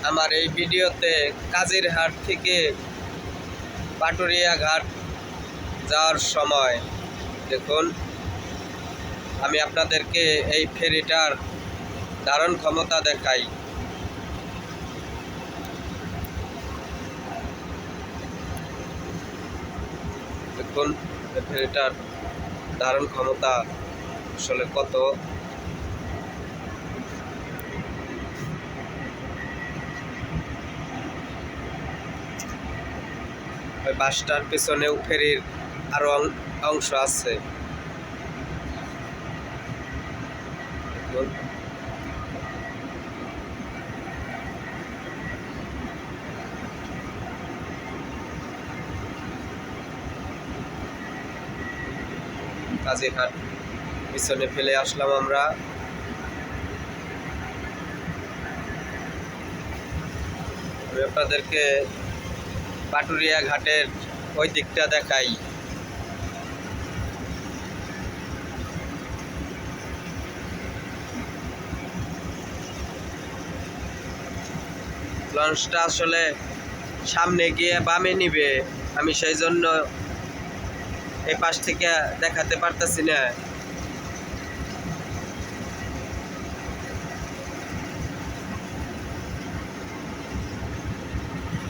আমার এই ভিডিওতে কাজিরহাট থেকে পাটুরিয়া ঘাট যাওয়ার সময় দেখুন আমি আপনাদেরকে এই ফেরিটার ধারণ ক্ষমতা দেখাই। দেখুন ফেরিটার ধারণ ক্ষমতা আসলে কত। বাসটার পেছনেও ফেরির আরো অংশ আছে। কাজিরহাট পিছনে ফেলে আসলাম আমরা। আমি আপনাদেরকে পাটুরিয়া ঘাটের ওই দিকটা দেখাই। লঞ্চটা আসলে সামনে গিয়ে বামে নিবে, আমি সেই জন্য এই পাশ থেকে দেখাতে পারতেছি না।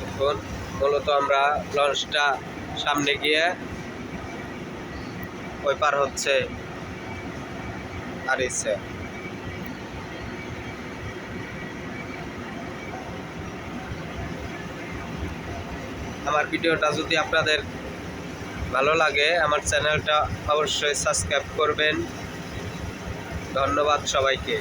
এখন মূলত আমরা লঞ্চটা সামনে গিয়ে ওই পার হচ্ছে আর ইচ্ছে। আমার ভিডিওটা যদি আপনাদের ভালো লাগে আমার চ্যানেলটা অবশ্যই সাবস্ক্রাইব করবেন। ধন্যবাদ সবাইকে।